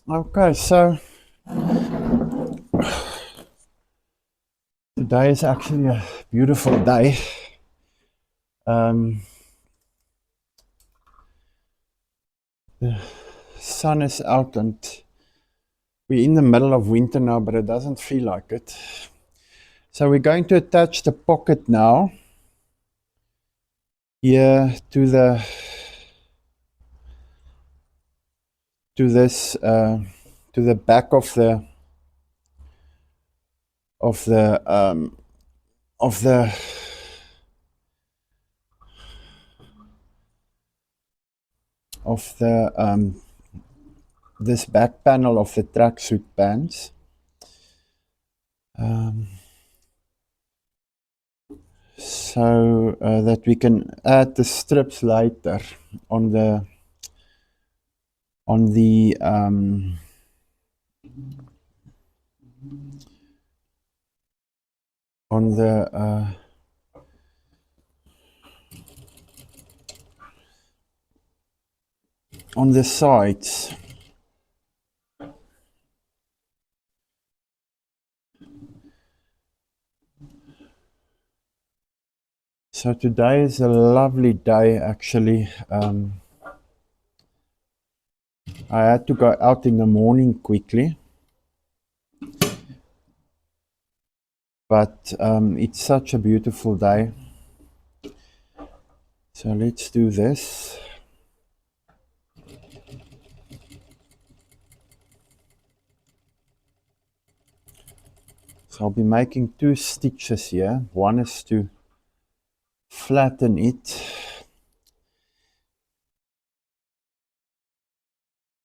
Okay, so today is actually a beautiful day. The sun is out and we're in the middle of winter now, but it doesn't feel like it. So we're going to attach the pocket now here to this to the back of the of the of the of the this back panel of the tracksuit pants. So that we can add the strips later on the on the on the on the sides. So today is a lovely day actually. I had to go out in the morning quickly, but it's such a beautiful day. So let's do this. So I'll be making 2 stitches here. One is to flatten it.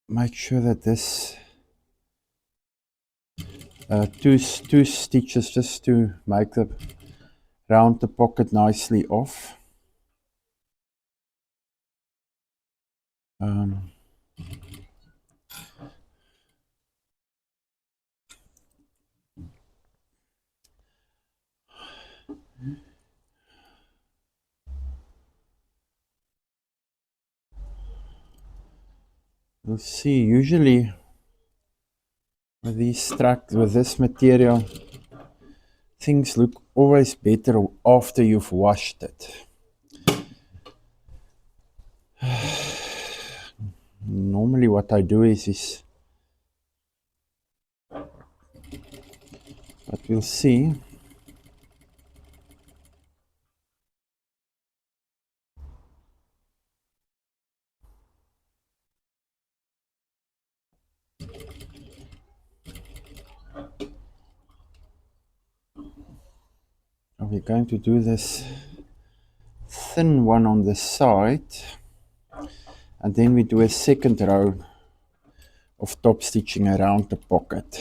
Make sure that this two stitches just to make the round the pocket nicely off. You'll see usually with this material, things look always better after you've washed it. Normally what I do is but we'll see. We're going to do this thin one on the side, and then we do a second row of top stitching around the pocket.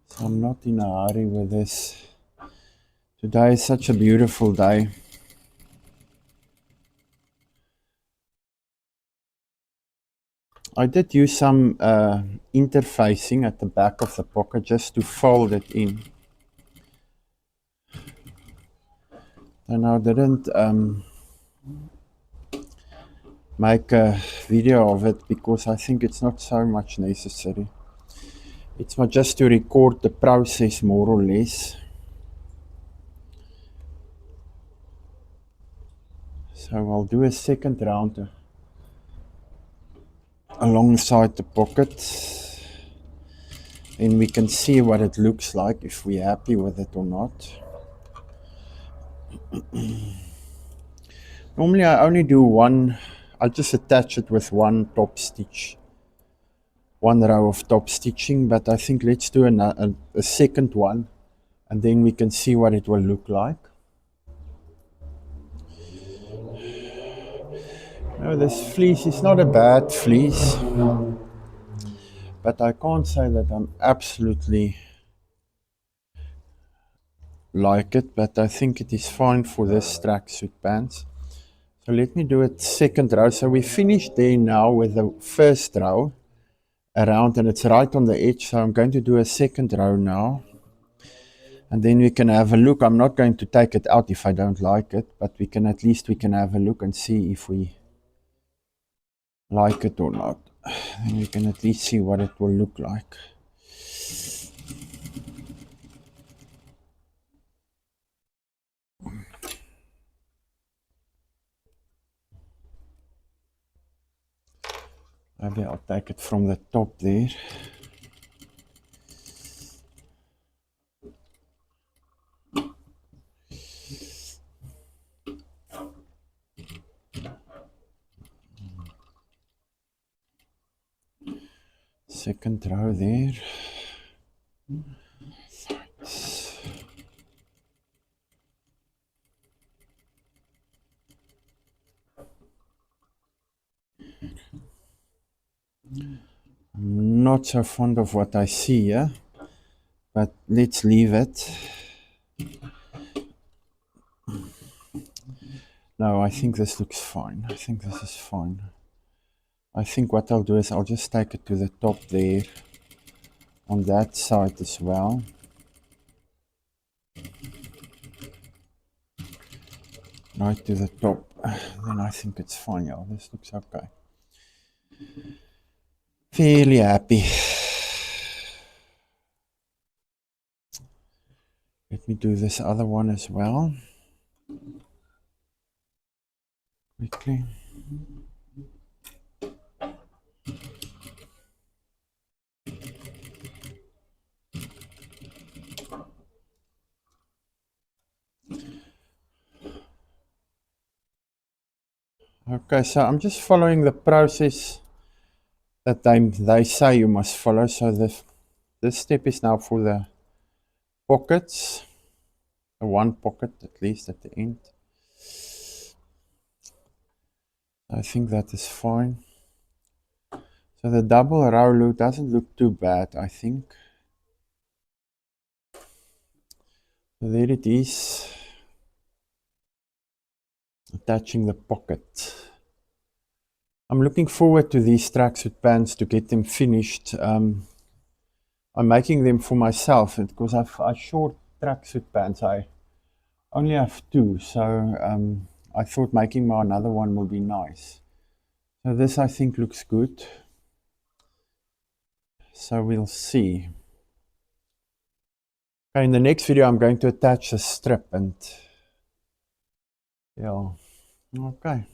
So I'm not in a hurry with this. Today is such a beautiful day. I did use some interfacing at the back of the pocket just to fold it in. And I didn't make a video of it because I think it's not so much necessary. It's just to record the process more or less. So I'll do a second round alongside the pocket, and we can see what it looks like, if we're happy with it or not. Normally I only do one, I'll just attach it with one top stitch, one row of top stitching, but I think let's do a second one, and then we can see what it will look like. No, this fleece is not a bad fleece, but I can't say that I'm absolutely like it, but I think it is fine for this tracksuit pants. So let me do a second row. So we finished there now with the first row around, and it's right on the edge, so I'm going to do a second row now. And then we can have a look. I'm not going to take it out if I don't like it, but we can at least have a look and see if we like it or not. Then we can at least see what it will look like. Maybe I'll take it from the top there. Second row there. I'm not so fond of what I see here, but let's leave it. No, I think this looks fine. I think this is fine. I think what I'll do is I'll just take it to the top there on that side as well. Right to the top. Then I think it's fine. Yeah, this looks okay. Fairly happy. Let me do this other one as well. Quickly. Okay, so I'm just following the process that they say you must follow. So this step is now for the pockets, the one pocket at least at the end. I think that is fine. So the double row loop doesn't look too bad, I think. So there it is, attaching the pocket. I'm looking forward to these tracksuit pants to get them finished. I'm making them for myself because I short tracksuit pants. I only have two, so I thought making another one will be nice. So this I think looks good. So we'll see. Okay, in the next video I'm going to attach a strip and yeah, okay.